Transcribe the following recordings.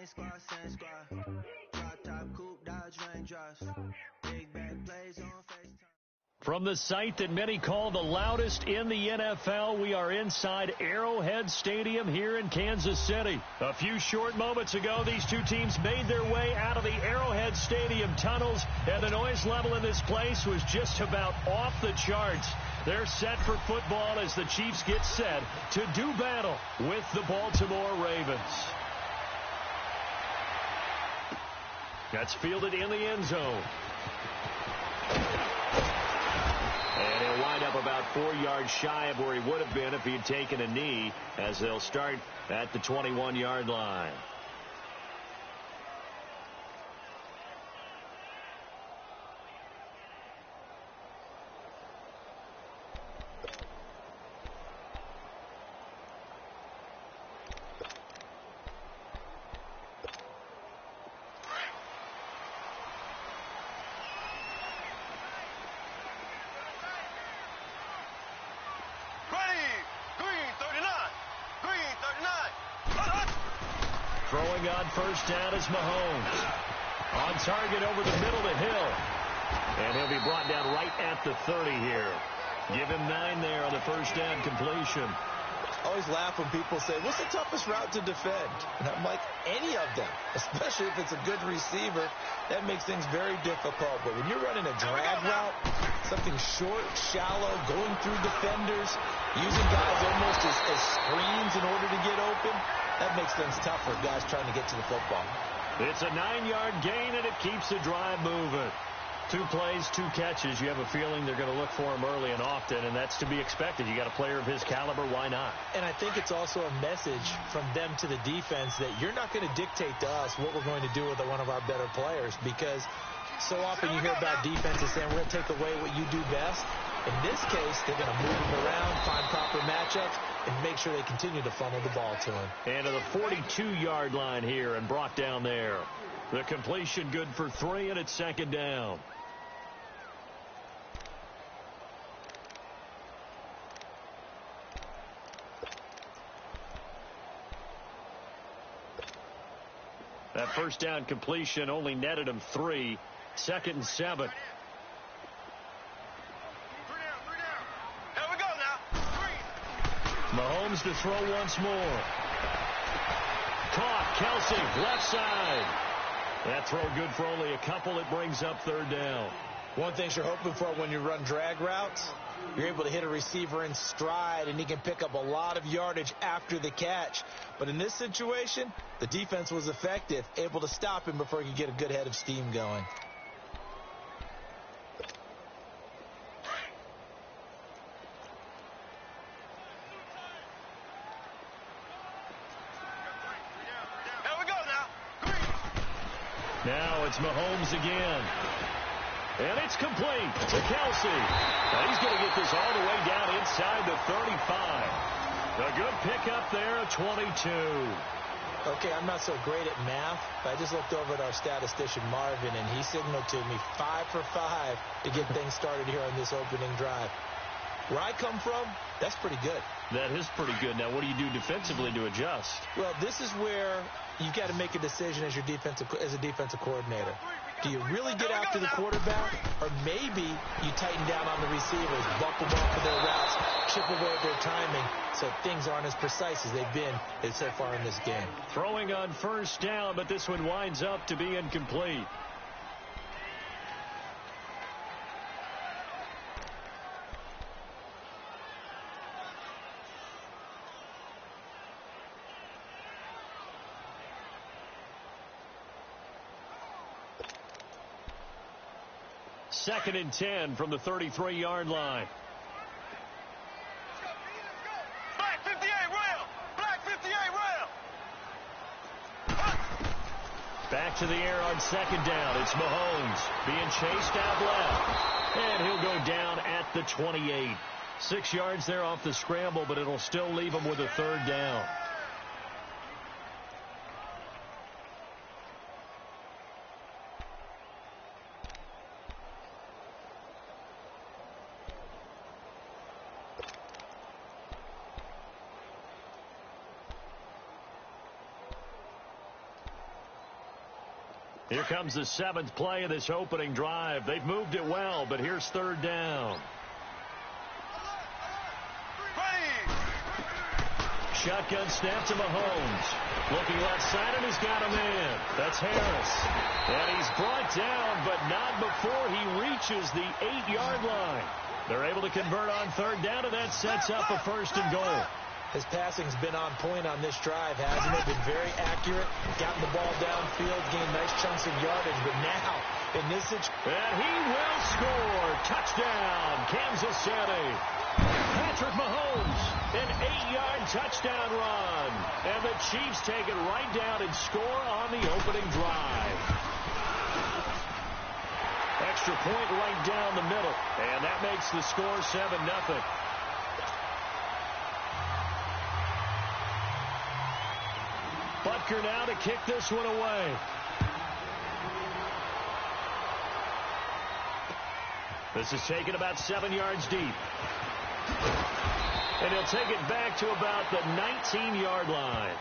Same squad, same squad. Drop top coupe, Dodge raindrops. Big back plays on FaceTime. From the site that many call the loudest in the NFL, we are inside Arrowhead Stadium here in Kansas City. A few short moments ago, these two teams made their way out of the Arrowhead Stadium tunnels, and the noise level in this place was just about off the charts. They're set for football as the Chiefs get set to do battle with the Baltimore Ravens. That's fielded in the end zone. And he'll wind up about 4 yards shy of where he would have been if he had taken a knee, as they'll start at the 21-yard line. Throwing on first down is Mahomes. On target over the middle to Hill. And he'll be brought down right at the 30 here. Give him 9 there on the first down completion. I always laugh when people say, what's the toughest route to defend? And I'm like, any of them, especially if it's a good receiver. That makes things very difficult. But when you're running a drag route, something short, shallow, going through defenders, using guys almost as screens in order to get open, that makes things tough for guys trying to get to the football. It's a 9-yard gain, and it keeps the drive moving. 2 plays, 2 catches. You have a feeling they're going to look for him early and often, and that's to be expected. You got a player of his caliber, why not? And I think it's also a message from them to the defense that you're not going to dictate to us what we're going to do with one of our better players, because so often you hear about defenses saying we're going to take away what you do best. In this case, they're going to move him around, find proper matchups, and make sure they continue to funnel the ball to him. And to the 42-yard line here and brought down there. The completion good for 3, and it's second down. That first down completion only netted him 3. Second and 7. Mahomes to throw once more. Caught. Kelsey, left side. That throw good for only a couple. It brings up third down. One thing you're hoping for when you run drag routes, you're able to hit a receiver in stride, and he can pick up a lot of yardage after the catch. But in this situation, the defense was effective, able to stop him before he could get a good head of steam going. Now it's Mahomes again. And it's complete to Kelsey. And he's going to get this all the way down inside the 35. A good pickup there at 22. Okay, I'm not so great at math, but I just looked over at our statistician Marvin, and he signaled to me 5 for 5 to get things started here on this opening drive. Where I come from, that's pretty good. That is pretty good. Now, what do you do defensively to adjust? Well, this is where you've got to make a decision as a defensive coordinator. Do you really get after the quarterback, or maybe you tighten down on the receivers, bump them off of their routes, chip away at their timing, so things aren't as precise as they've been so far in this game. Throwing on first down, but this one winds up to be incomplete. Second and 10 from the 33-yard line. Black 58 rail! Black 58 rail! Back to the air on second down. It's Mahomes being chased out left. And he'll go down at the 28. 6 yards there off the scramble, but it'll still leave him with a third down. Here comes the 7th play of this opening drive. They've moved it well, but here's 3rd down. Shotgun snap to Mahomes. Looking left side, and he's got a man. That's Harris. And he's brought down, but not before he reaches the 8-yard line. They're able to convert on 3rd down, and that sets up a 1st and goal. His passing's been on point on this drive, hasn't it? Been very accurate, gotten the ball downfield, gained nice chunks of yardage, but now in this situation... And he will score. Touchdown, Kansas City. Patrick Mahomes, an 8-yard touchdown run. And the Chiefs take it right down and score on the opening drive. Extra point right down the middle. And that makes the score 7-0. Butker now to kick this one away. This is taken about 7 yards deep. And he'll take it back to about the 19-yard line.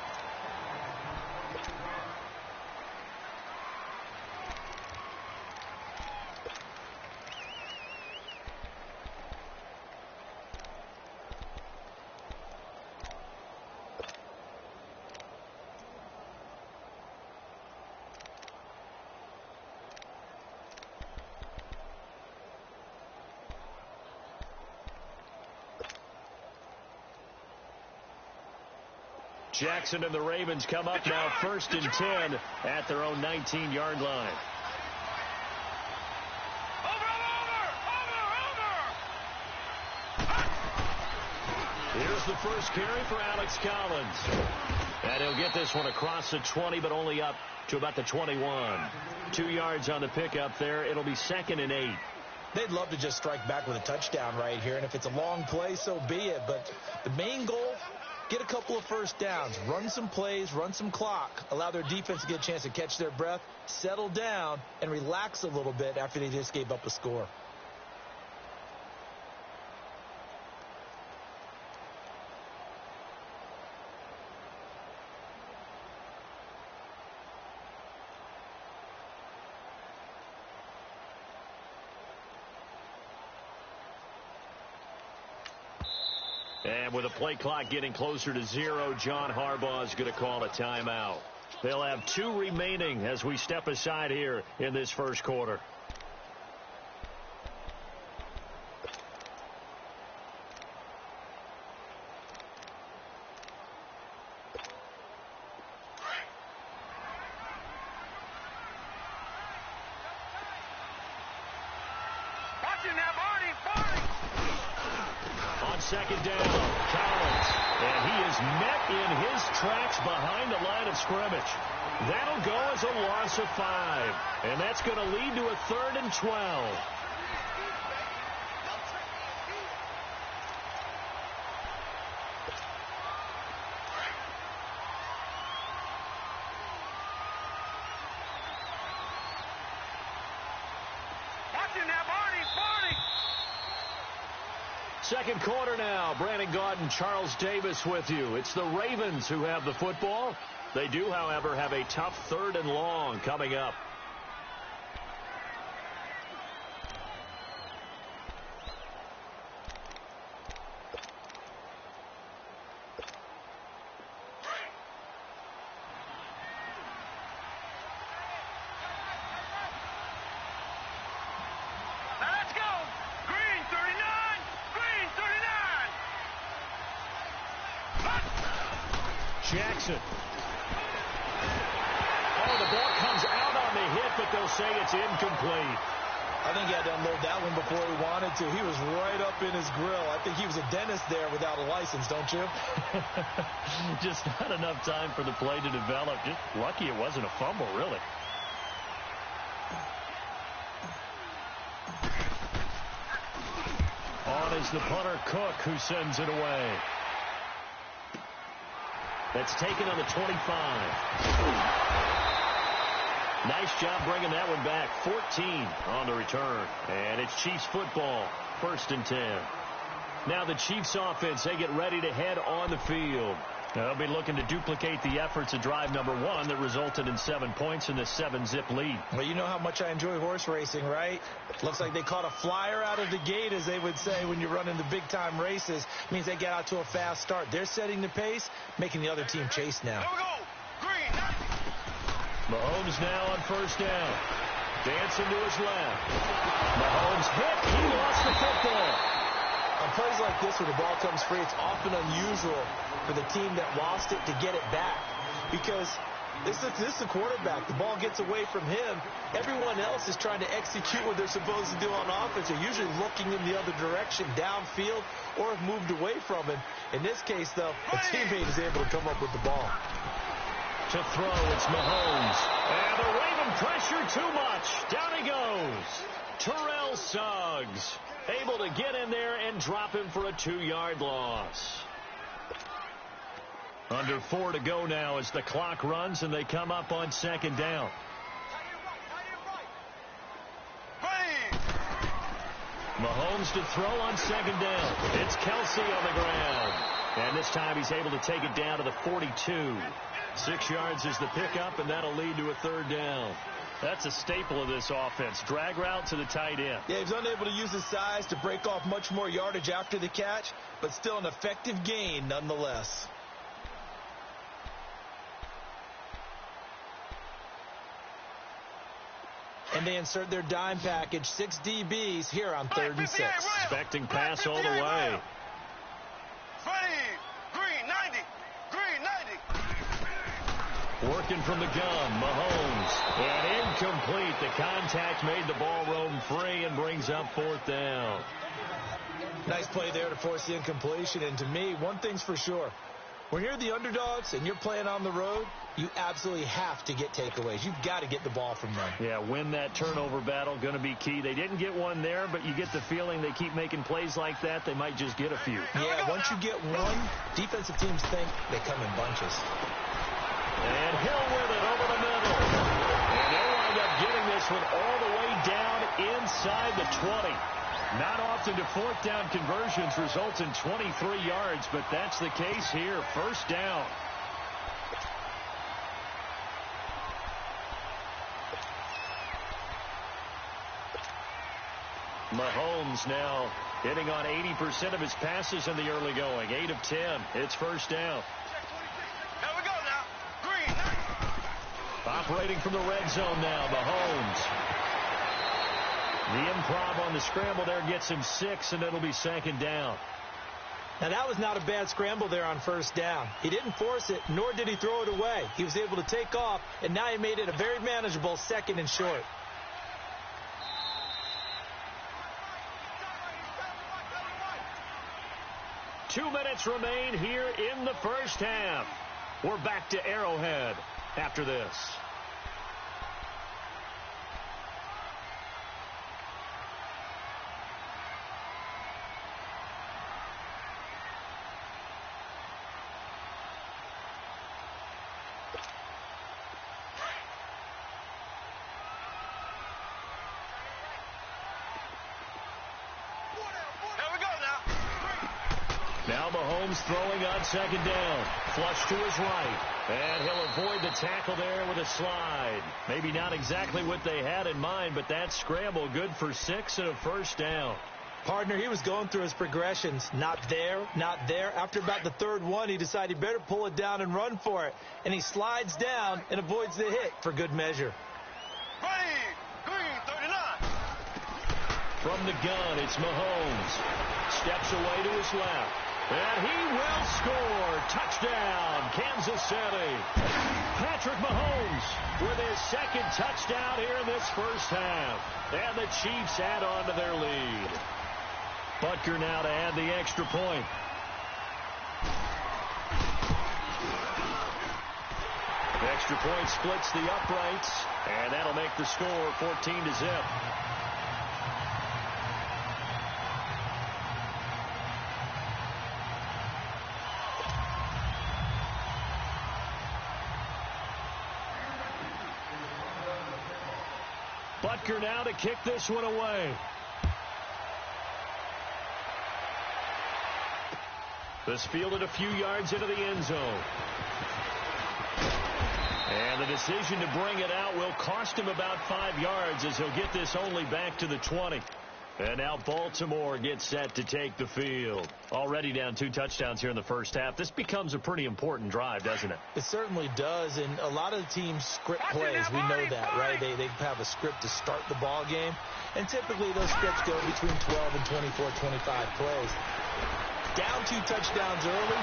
Jackson and the Ravens come up now 1st and 10 at their own 19-yard line. Here's the first carry for Alex Collins. And he'll get this one across the 20, but only up to about the 21. 2 yards on the pickup there. It'll be 2nd and 8. They'd love to just strike back with a touchdown right here, and if it's a long play, so be it. But the main goal, get a couple of 1st downs, run some plays, run some clock, allow their defense to get a chance to catch their breath, settle down, and relax a little bit after they just gave up a score. And with the play clock getting closer to 0, John Harbaugh is going to call a timeout. They'll have 2 remaining as we step aside here in this first quarter. Second down, Collins, and he is met in his tracks behind the line of scrimmage. That'll go as a loss of 5, and that's going to lead to a 3rd and 12. Second quarter now. Brandon Gaudin, Charles Davis with you. It's the Ravens who have the football. They do, however, have a tough 3rd and long coming up. Jackson. Oh, the ball comes out on the hit, but they'll say it's incomplete. I think he had to unload that one before he wanted to. He was right up in his grill. I think he was a dentist there without a license, don't you? Just not enough time for the play to develop. Just lucky it wasn't a fumble, really. On is the punter, Cook, who sends it away. That's taken on the 25. Nice job bringing that one back. 14 on the return. And it's Chiefs football. 1st and 10. Now the Chiefs offense, they get ready to head on the field. They'll be looking to duplicate the efforts of drive number 1 that resulted in 7 points in this 7-zip lead. Well, you know how much I enjoy horse racing, right? Looks like they caught a flyer out of the gate, as they would say when you're running the big-time races. Means they get out to a fast start. They're setting the pace, making the other team chase now. Here we go. Green. Mahomes now on first down. Dancing to his left. Mahomes hit. He lost the football. On plays like this where the ball comes free, it's often unusual for the team that lost it to get it back, because this is the quarterback. The ball gets away from him. Everyone else is trying to execute what they're supposed to do on offense. They're usually looking in the other direction, downfield, or have moved away from him. In this case, though, a teammate is able to come up with the ball. To throw, it's Mahomes. And the Raven pressure too much. Down he goes. Terrell Suggs able to get in there and drop him for a 2-yard loss. Under 4 to go now as the clock runs and they come up on second down. Mahomes to throw on second down. It's Kelsey on the ground. And this time he's able to take it down to the 42. 6 yards is the pickup, and that'll lead to a third down. That's a staple of this offense. Drag route to the tight end. Yeah, he's unable to use his size to break off much more yardage after the catch, but still an effective gain nonetheless. And they insert their dime package, 6 DBs here on 3rd and 6. Expecting pass all the way. Green 90. Green 90. Working from the gun, Mahomes. And incomplete. The contact made the ball roam free and brings up 4th down. Nice play there to force the incompletion. And to me, one thing's for sure. When you're the underdogs and you're playing on the road, you absolutely have to get takeaways. You've got to get the ball from them. Yeah, win that turnover battle, going to be key. They didn't get one there, but you get the feeling they keep making plays like that, they might just get a few. Yeah, once you get one, defensive teams think they come in bunches. And Hill with it over the middle. And they'll wind up getting this one all the way down inside the 20. Not often do 4th down conversions result in 23 yards, but that's the case here. 1st down. Mahomes now hitting on 80% of his passes in the early going. 8 of 10. It's 1st down. Here we go now. Green. Operating from the red zone now, Mahomes. The improv on the scramble there gets him 6, and it'll be 2nd down. Now, that was not a bad scramble there on 1st down. He didn't force it, nor did he throw it away. He was able to take off, and now he made it a very manageable 2nd and short. Two minutes remain here in the 1st half. We're back to Arrowhead after this. Now Mahomes throwing on 2nd down. Flush to his right. And he'll avoid the tackle there with a slide. Maybe not exactly what they had in mind, but that scramble good for 6 and a 1st down. Partner, he was going through his progressions. Not there, not there. After about the 3rd one, he decided he better pull it down and run for it. And he slides down and avoids the hit for good measure. Green 39. From the gun, it's Mahomes. Steps away to his left. And he will score. Touchdown, Kansas City. Patrick Mahomes with his 2nd touchdown here in this 1st half. And the Chiefs add on to their lead. Butker now to add the extra point. Extra point splits the uprights. And that'll make the score 14-0. Butker now to kick this one away. This fielded a few yards into the end zone. And the decision to bring it out will cost him about 5 yards as he'll get this only back to the 20. And now Baltimore gets set to take the field. Already down 2 touchdowns here in the first half. This becomes a pretty important drive, doesn't it? It certainly does, and a lot of the teams script plays. We know that, right? They have a script to start the ball game, and typically those scripts go between 12 and 24, 25 plays. Down 2 touchdowns early.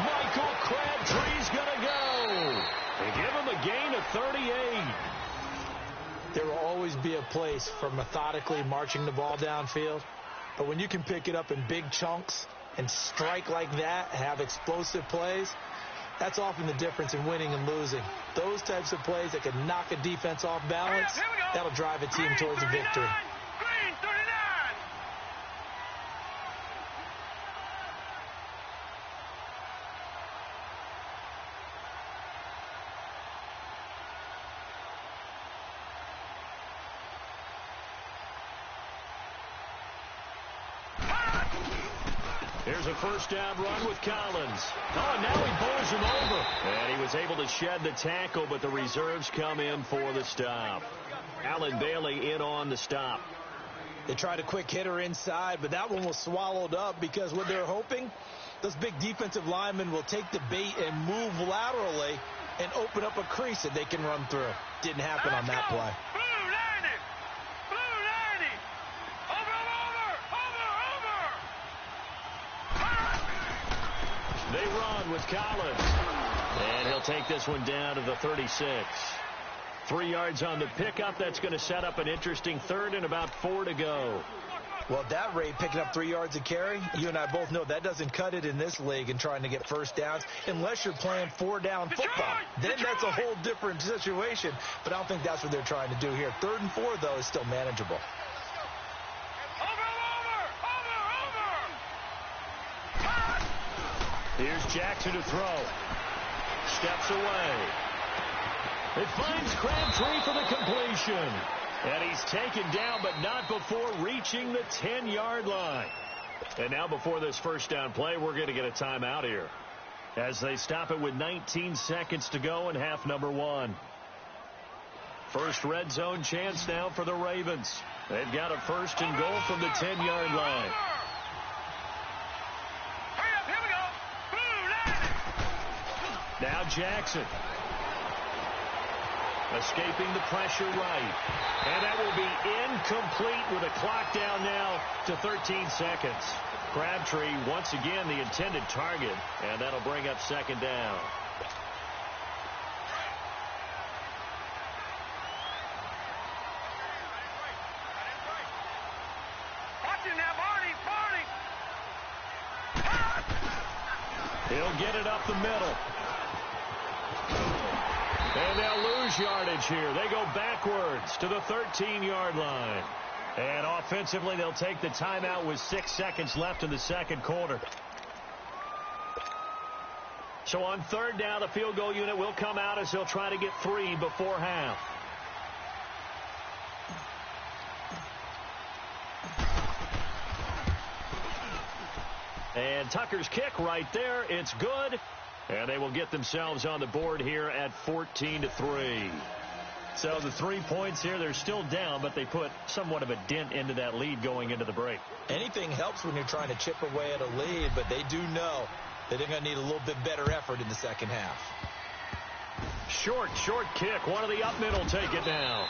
Michael Crabtree's going to go. They give him a gain of 38. There will always be a place for methodically marching the ball downfield. But when you can pick it up in big chunks and strike like that, have explosive plays, that's often the difference in winning and losing. Those types of plays that can knock a defense off balance, that'll drive a team towards a victory. Green 39. Here's a first down run with Collins. Oh, and now he bowls him over. And he was able to shed the tackle, but the reserves come in for the stop. Allen Bailey in on the stop. They tried a quick hitter inside, but that one was swallowed up because what they're hoping, those big defensive linemen will take the bait and move laterally and open up a crease that they can run through. Didn't happen on that play. Blue 90. Blue 90. Over. They run with Collins. And he'll take this one down to the 36. 3 yards on the pickup. That's going to set up an interesting third and about 4 to go. Well, at that rate, picking up 3 yards a carry, you and I both know that doesn't cut it in this league and trying to get first downs unless you're playing 4-down football. Then that's a whole different situation, but I don't think that's what they're trying to do here. 3rd and 4, though, is still manageable. Here's Jackson to throw. Steps away. It finds Crabtree for the completion. And he's taken down, but not before reaching the 10-yard line. And now before this first down play, we're going to get a timeout here, as they stop it with 19 seconds to go in half number 1. First red zone chance now for the Ravens. They've got a first and goal from the 10-yard line. Now Jackson. Escaping the pressure right. And that will be incomplete with a clock down now to 13 seconds. Crabtree, once again, the intended target. And that'll bring up second down. Watch it now, Barney. He'll get it up the middle. And they'll lose yardage here. They go backwards to the 13-yard line. And offensively, they'll take the timeout with 6 seconds left in the second quarter. So on third down, the field goal unit will come out as they'll try to get 3 before half. And Tucker's kick right there. It's good. And they will get themselves on the board here at 14-3. So the 3 points here, they're still down, but they put somewhat of a dent into that lead going into the break. Anything helps when you're trying to chip away at a lead, but they do know that they're going to need a little bit better effort in the second half. Short kick. One of the up middle take it down.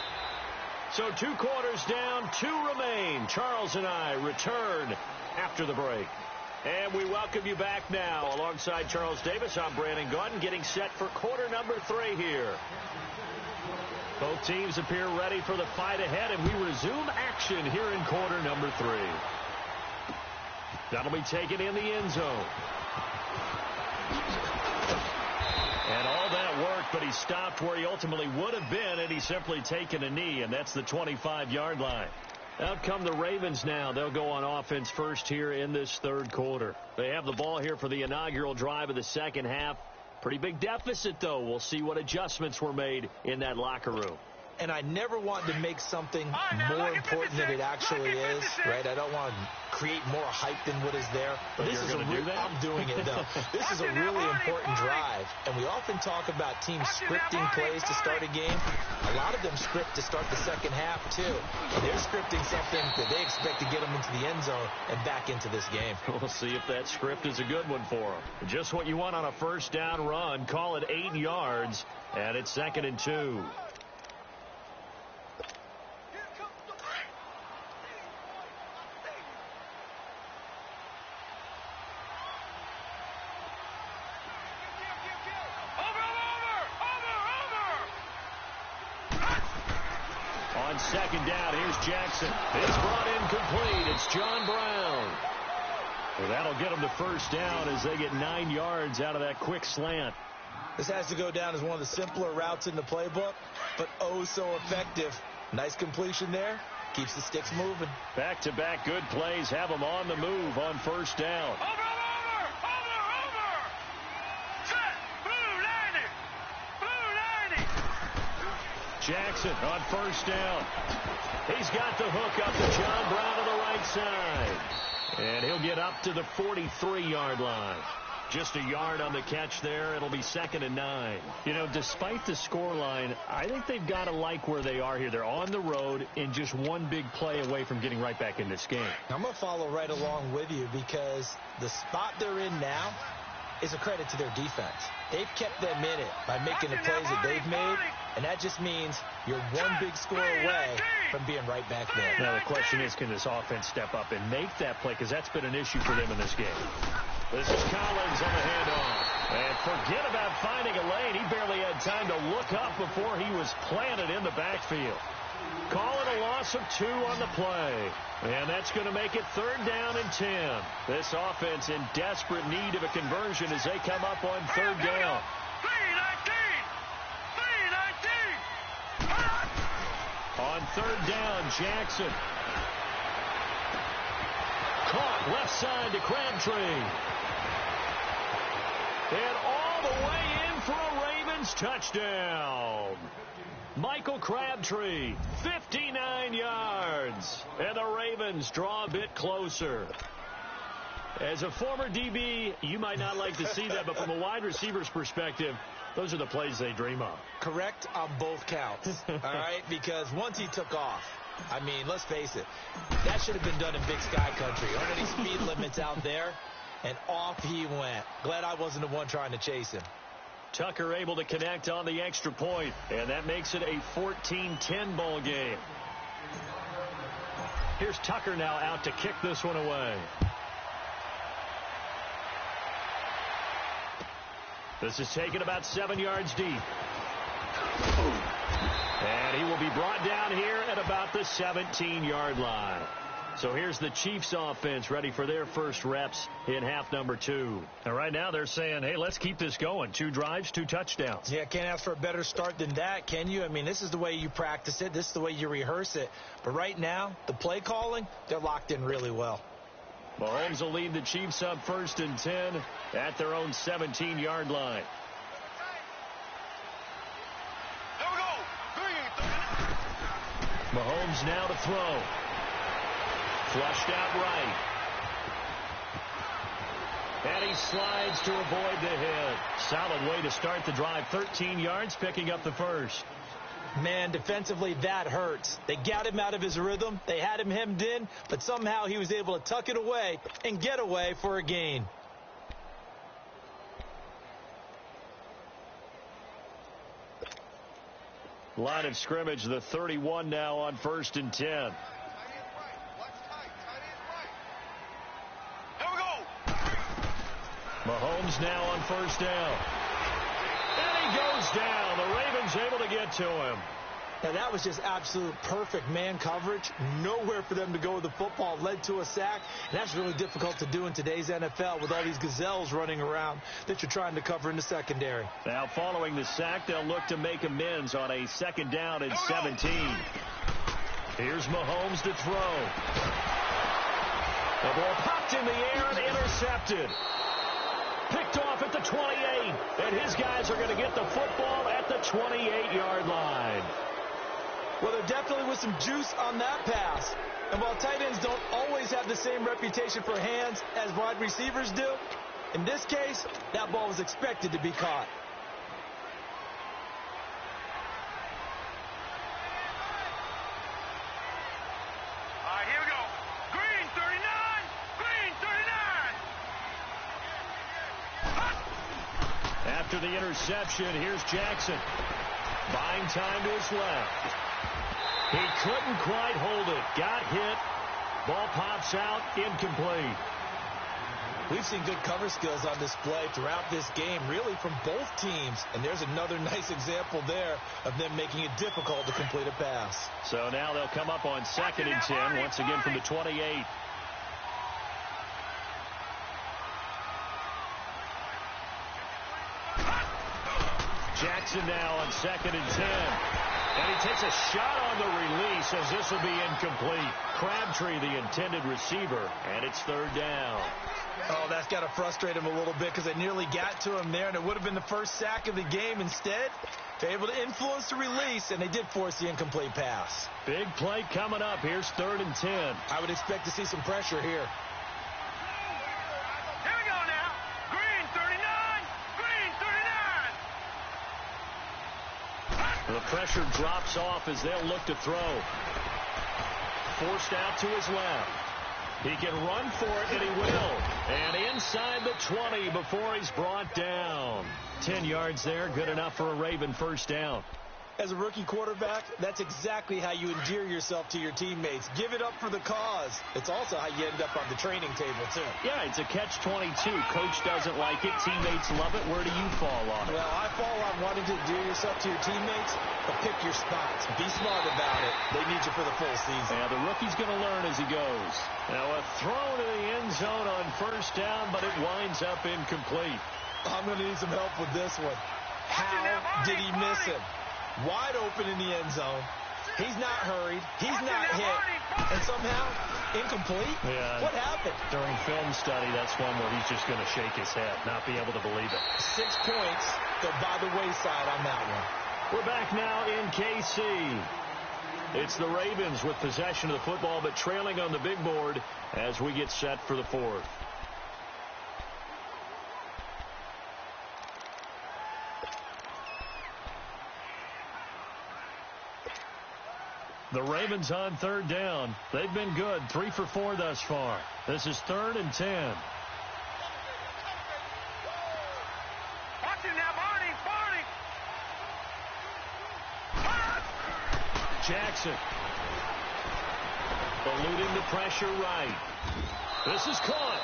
So 2 quarters down, 2 remain. Charles and I return after the break. And we welcome you back now. Alongside Charles Davis, I'm Brandon Gaudin, getting set for quarter number 3 here. Both teams appear ready for the fight ahead, and we resume action here in quarter number 3. That'll be taken in the end zone. And all that worked, but he stopped where he ultimately would have been, and he's simply taken a knee, and that's the 25-yard line. Out come the Ravens now. They'll go on offense first here in this third quarter. They have the ball here for the inaugural drive of the second half. Pretty big deficit, though. We'll see what adjustments were made in that locker room. and I never want to make something more important than it actually is, right? I don't want to create more hype than what is there. But this is I'm doing it, though. This is a really important drive, and we often talk about teams scripting plays to start a game. A lot of them script to start the second half, too. And they're scripting something that they expect to get them into the end zone and back into this game. We'll see if that script is a good one for them. Just what you want on a first down run. Call it 8 yards, and it's 2nd and 2. On 2nd down, here's Jackson. It's brought in complete. It's John Brown. Well, that'll get them to first down as they get 9 yards out of that quick slant. This has to go down as one of the simpler routes in the playbook, but oh so effective. Nice completion there. Keeps the sticks moving. Back-to-back good plays have them on the move on first down. Over. Set. Blue 90. Jackson on first down. He's got the hook up to John Brown to the right side. And he'll get up to the 43-yard line. Just a yard on the catch there. It'll be 2nd and 9. You know, despite the scoreline, I think they've got to like where they are here. They're on the road and just one big play away from getting right back in this game. I'm going to follow right along with you because the spot they're in now is a credit to their defense. They've kept them in it by making the plays that they've made, and that just means you're one big score away from being right back there. Now, the question is, can this offense step up and make that play? Because that's been an issue for them in this game. This is Collins on the handoff. And forget about finding a lane. He barely had time to look up before he was planted in the backfield. Call it a loss of 2 on the play. And that's going to make it 3rd down and 10. This offense in desperate need of a conversion as they come up on 3rd down. 3-19. On 3rd down, Jackson. Caught left side to Crabtree. And all the way in for a Ravens touchdown. Michael Crabtree, 59 yards. And the Ravens draw a bit closer. As a former DB, you might not like to see that, but from a wide receiver's perspective, those are the plays they dream of. Correct on both counts, all right? Because once he took off, I mean, let's face it, that should have been done in Big Sky Country. Aren't any speed limits out there? And off he went. Glad I wasn't the one trying to chase him. Tucker able to connect on the extra point, and that makes it a 14-10 ball game. Here's Tucker now out to kick this one away. This is taken about 7 yards deep. And he will be brought down here at about the 17-yard line. So here's the Chiefs offense ready for their first reps in half number 2. And right now they're saying, hey, let's keep this going. 2 drives, 2 touchdowns. Yeah, can't ask for a better start than that, can you? I mean, this is the way you practice it. This is the way you rehearse it. But right now, the play calling, they're locked in really well. Mahomes will lead the Chiefs up 1st and 10 at their own 17-yard line. There we go. Mahomes now to throw. Flushed out right. And he slides to avoid the hit. Solid way to start the drive. 13 yards, picking up the first. Man, defensively, that hurts. They got him out of his rhythm. They had him hemmed in, but somehow he was able to tuck it away and get away for a gain. Line of scrimmage, the 31 now on 1st and 10. Mahomes now on 1st down. And he goes down. The Ravens able to get to him. Now, that was just absolute perfect man coverage. Nowhere for them to go with the football. Led to a sack. And that's really difficult to do in today's NFL with all these gazelles running around that you're trying to cover in the secondary. Now, following the sack, they'll look to make amends on a 2nd down and 17. Here's Mahomes to throw. The ball popped in the air and intercepted. Picked off at the 28, and his guys are going to get the football at the 28-yard line. Well, there definitely was some juice on that pass. And while tight ends don't always have the same reputation for hands as wide receivers do, in this case, that ball was expected to be caught. All right, here we go. Green 39. Green 39. After the interception, here's Jackson. Buying time to his left. He couldn't quite hold it. Got hit. Ball pops out. Incomplete. We've seen good cover skills on display throughout this game, really from both teams. And there's another nice example there of them making it difficult to complete a pass. So now they'll come up on 2nd and 10, once again from the 28. Jackson now on 2nd and 10. And he takes a shot on the release as this will be incomplete. Crabtree, the intended receiver, and it's 3rd down. Oh, that's got to frustrate him a little bit because they nearly got to him there, and it would have been the first sack of the game. Instead, they're able to influence the release, and they did force the incomplete pass. Big play coming up. Here's 3rd and 10. I would expect to see some pressure here. Here we go now. Green 39. Green 39. The pressure drops off as they'll look to throw. Forced out to his left. He can run for it, and he will. And inside the 20 before he's brought down. 10 yards there, good enough for a Raven first down. As a rookie quarterback, that's exactly how you endear yourself to your teammates. Give it up for the cause. It's also how you end up on the training table, too. Yeah, it's a catch-22. Coach doesn't like it. Teammates love it. Where do you fall on it? Well, I fall on wanting to endear yourself to your teammates, but pick your spots. Be smart about it. They need you for the full season. Yeah, the rookie's going to learn as he goes. Now a throw to the end zone on first down, but it winds up incomplete. I'm going to need some help with this one. How did he miss him? Wide open in the end zone. He's not hurried. He's not hit. And somehow, incomplete? Yeah. What happened? During film study, that's one where he's just going to shake his head, not be able to believe it. 6 points go by the wayside on that one. We're back now in KC. It's the Ravens with possession of the football, but trailing on the big board as we get set for the 4th. The Ravens on 3rd down. They've been good. 3 for 4 thus far. This is 3rd and 10. Watch it now, Barney. Jackson. Eluding the pressure right. This is caught.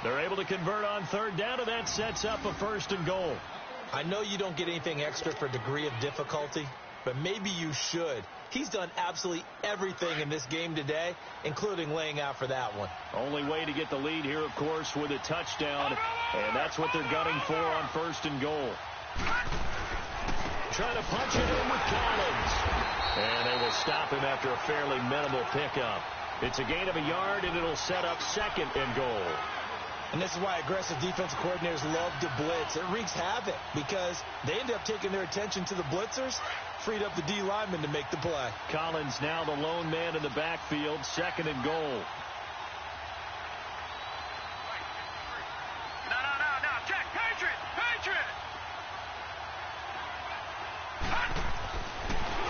They're able to convert on 3rd down, and that sets up a 1st and goal. I know you don't get anything extra for degree of difficulty, but maybe you should. He's done absolutely everything in this game today, including laying out for that one. Only way to get the lead here, of course, with a touchdown, and that's what they're gunning for on 1st and goal. Trying to punch it in with Collins. And they will stop him after a fairly minimal pickup. It's a gain of a yard, and it'll set up 2nd and goal. And this is why aggressive defensive coordinators love to blitz. It wreaks havoc because they end up taking their attention to the blitzers, freed up the D lineman to make the play. Collins now the lone man in the backfield, 2nd and goal. No. Check. Patriot.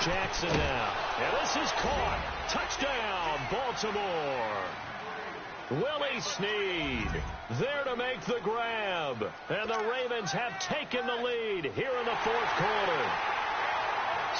Jackson now. And this is caught. Touchdown, Baltimore. Willie Snead there to make the grab. And the Ravens have taken the lead here in the 4th quarter.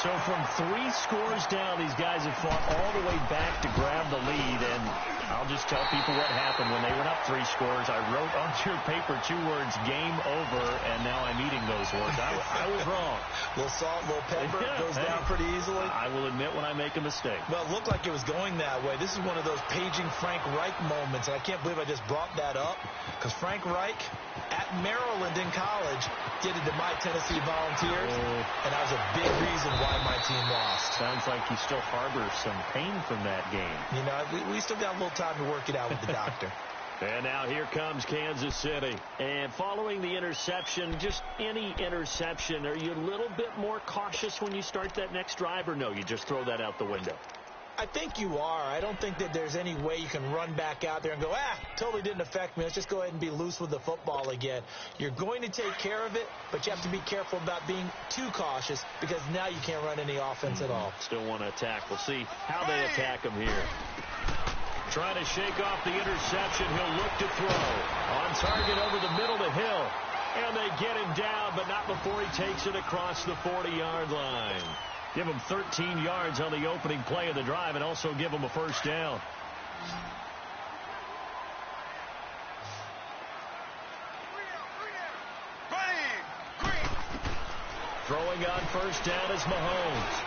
So from 3 scores down, these guys have fought all the way back to grab the lead. And I'll just tell people what happened when they went up 3 scores. I wrote on your paper 2 words, game over, and now I'm eating those words. I was wrong. Little salt, little pepper, goes down pretty easily. I will admit when I make a mistake. Well, it looked like it was going that way. This is one of those paging Frank Reich moments, and I can't believe I just brought that up because Frank Reich at Maryland in college did it to my Tennessee Volunteers, and that was a big reason why my team lost. Sounds like you still harbor some pain from that game. You know, we still got a little time to work it out with the doctor. And now here comes Kansas City. And following the interception, just any interception, are you a little bit more cautious when you start that next drive, or no, you just throw that out the window? I think you are. I don't think that there's any way you can run back out there and go, totally didn't affect me. Let's just go ahead and be loose with the football again. You're going to take care of it, but you have to be careful about being too cautious because now you can't run any offense at all. Still want to attack. We'll see how they attack him here. Trying to shake off the interception. He'll look to throw. On target over the middle to Hill. And they get him down, but not before he takes it across the 40-yard line. Give him 13 yards on the opening play of the drive and also give him a first down. Throwing on first down is Mahomes.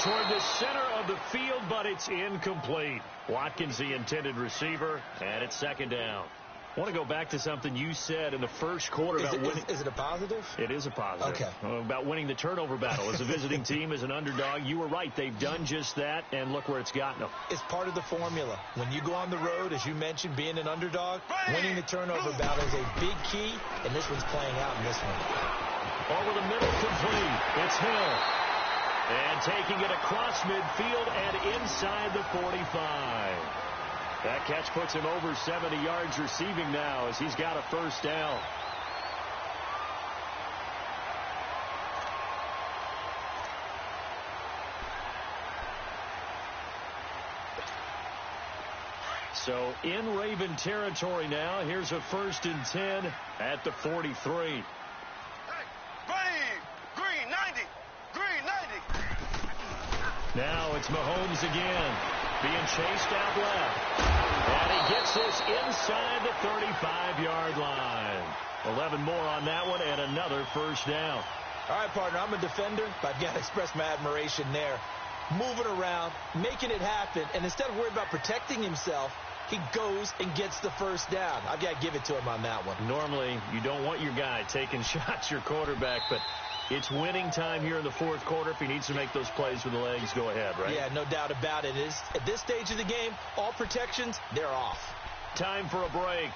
Toward the center of the field, but it's incomplete. Watkins, the intended receiver, and it's second down. I want to go back to something you said in the first quarter about winning. Is it a positive? It is a positive. Okay. About winning the turnover battle. As a visiting team, as an underdog, you were right. They've done just that, and look where it's gotten them. It's part of the formula. When you go on the road, as you mentioned, being an underdog, winning the turnover battle is a big key, and this one's playing out in this one. Over the middle, complete. It's Hill. And taking it across midfield and inside the 45. That catch puts him over 70 yards receiving now as he's got a first down. So in Raven territory now. Here's a 1st and 10 at the 43. Now it's Mahomes again, being chased out left. And he gets this inside the 35-yard line. 11 more on that one and another first down. All right, partner, I'm a defender, but I've got to express my admiration there. Moving around, making it happen, and instead of worrying about protecting himself, he goes and gets the first down. I've got to give it to him on that one. Normally, you don't want your guy taking shots, your quarterback, but it's winning time here in the fourth quarter. If he needs to make those plays with the legs, go ahead, right? Yeah, no doubt about it. At this stage of the game, all protections, they're off. Time for a break.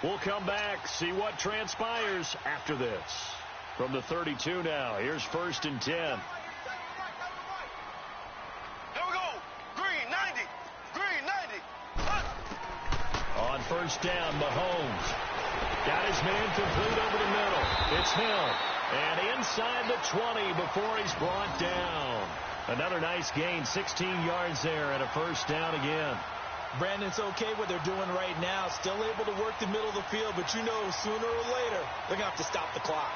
We'll come back, see what transpires after this. From the 32 now, here's 1st and 10. Here we go. Green, 90. Green, 90. On first down, Mahomes. Got his man complete over the middle. It's Hill. And inside the 20 before he's brought down. Another nice gain, 16 yards there and a first down again. Brandon, it's okay what they're doing right now. Still able to work the middle of the field, but you know sooner or later they're going to have to stop the clock.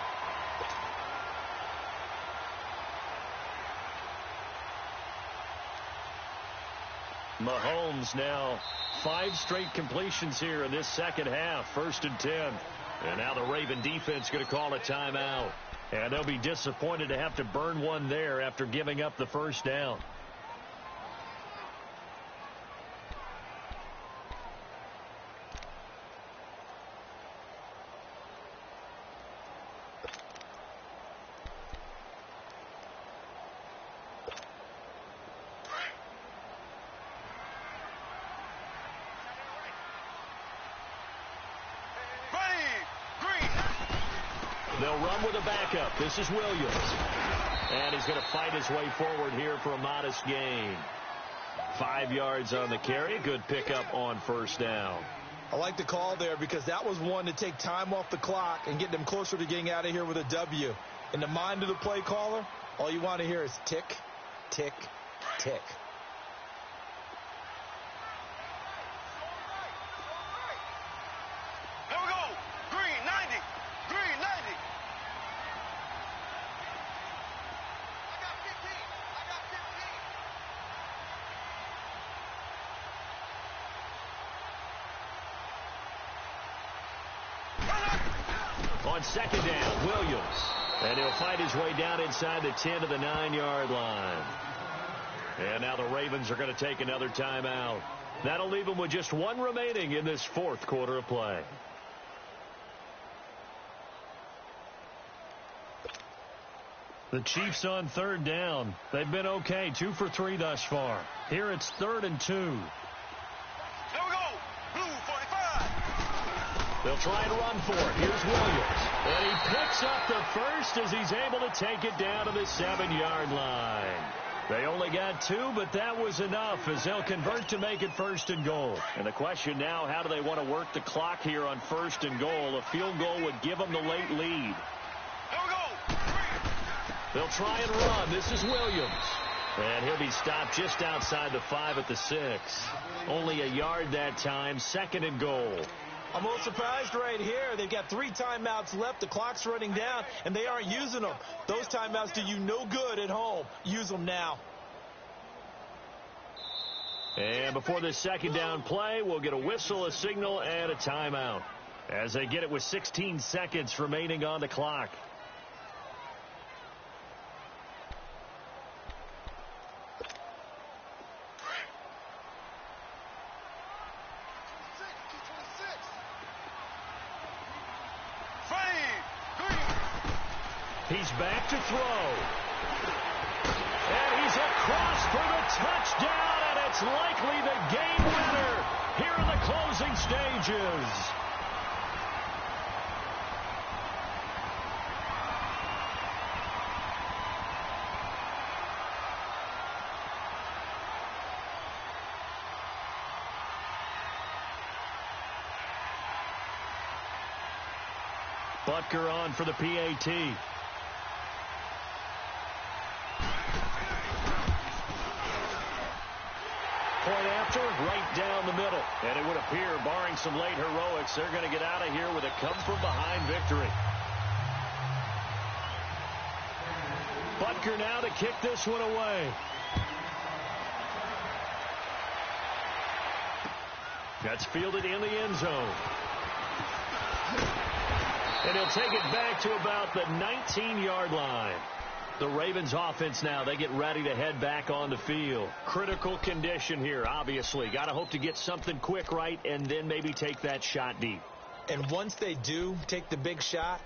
Mahomes now 5 straight completions here in this second half. 1st and 10. And now the Raven defense going to call a timeout. And they'll be disappointed to have to burn one there after giving up the first down. They'll run with a backup. This is Williams. And he's going to fight his way forward here for a modest gain. 5 yards on the carry. Good pickup on first down. I like the call there because that was one to take time off the clock and get them closer to getting out of here with a W. In the mind of the play caller, all you want to hear is tick, tick, tick. Here we go. Green, 90. Green, 90. I got 15. I got 15. On second down, Williams. And he'll fight his way down inside the 10 to the 9-yard line. And now the Ravens are going to take another timeout. That'll leave them with just one remaining in this fourth quarter of play. The Chiefs on third down. They've been okay, 2 for 3 thus far. Here it's 3rd and 2. Here we go. Blue 45. They'll try and run for it. Here's Williams. And he picks up the first as he's able to take it down to the 7-yard line. They only got 2, but that was enough as they'll convert to make it 1st and goal. And the question now, how do they want to work the clock here on 1st and goal? A field goal would give them the late lead. They'll try and run. This is Williams. And he'll be stopped just outside the 5 at the 6. Only a yard that time, 2nd and goal. I'm a little surprised right here. They've got 3 timeouts left. The clock's running down, and they aren't using them. Those timeouts do you no good at home. Use them now. And before this 2nd down play, we'll get a whistle, a signal, and a timeout as they get it with 16 seconds remaining on the clock. He's back to throw. And he's across for the touchdown, and it's likely the game winner here in the closing stages. Butker on for the PAT. Point after, right down the middle. And it would appear, barring some late heroics, they're going to get out of here with a come-from-behind victory. Butker now to kick this one away. That's fielded in the end zone. And he'll take it back to about the 19-yard line. The Ravens offense now, they get ready to head back on the field. Critical condition here, obviously. Got to hope to get something quick right and then maybe take that shot deep. And once they do take the big shot,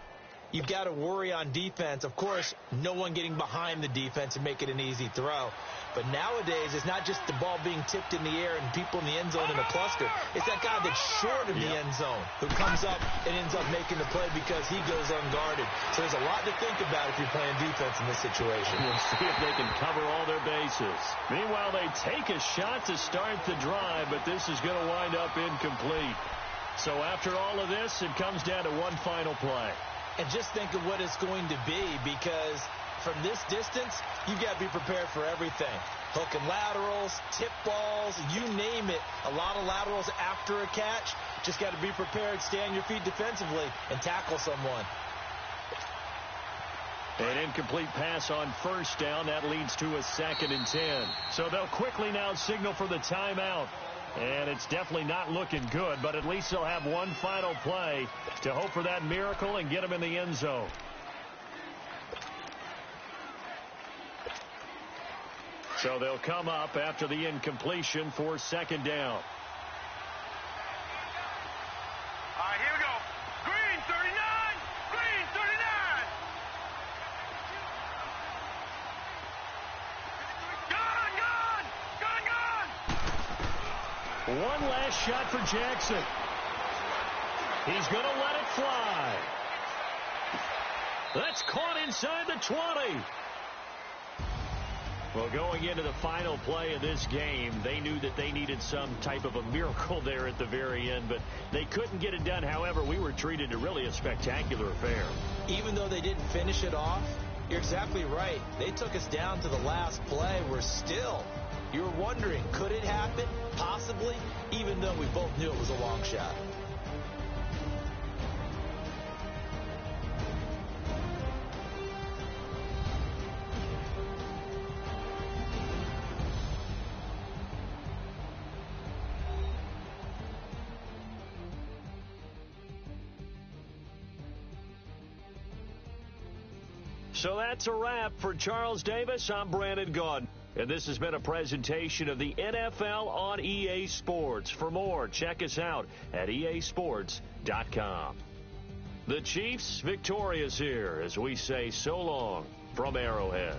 you've got to worry on defense. Of course, no one getting behind the defense and make it an easy throw. But nowadays, it's not just the ball being tipped in the air and people in the end zone in a cluster. It's that guy that's short of the end zone who comes up and ends up making the play because he goes unguarded. So there's a lot to think about if you're playing defense in this situation. We'll see if they can cover all their bases. Meanwhile, they take a shot to start the drive, but this is going to wind up incomplete. So after all of this, it comes down to one final play. And just think of what it's going to be, because from this distance, you've got to be prepared for everything. Hook and laterals, tip balls, you name it. A lot of laterals after a catch. Just got to be prepared, stay on your feet defensively, and tackle someone. An incomplete pass on 1st down. That leads to a 2nd and 10. So they'll quickly now signal for the timeout. And it's definitely not looking good, but at least they'll have one final play to hope for that miracle and get them in the end zone. So they'll come up after the incompletion for 2nd down. All right, here we go. Green 39. Green 39. Gone. One last shot for Jackson. He's going to let it fly. That's caught inside the 20. Well, going into the final play of this game, they knew that they needed some type of a miracle there at the very end, but they couldn't get it done. However, we were treated to really a spectacular affair. Even though they didn't finish it off, you're exactly right. They took us down to the last play. We're still, you were wondering, could it happen? Possibly, even though we both knew it was a long shot. So that's a wrap for Charles Davis. I'm Brandon Gaudin. And this has been a presentation of the NFL on EA Sports. For more, check us out at easports.com. The Chiefs victorious here as we say so long from Arrowhead.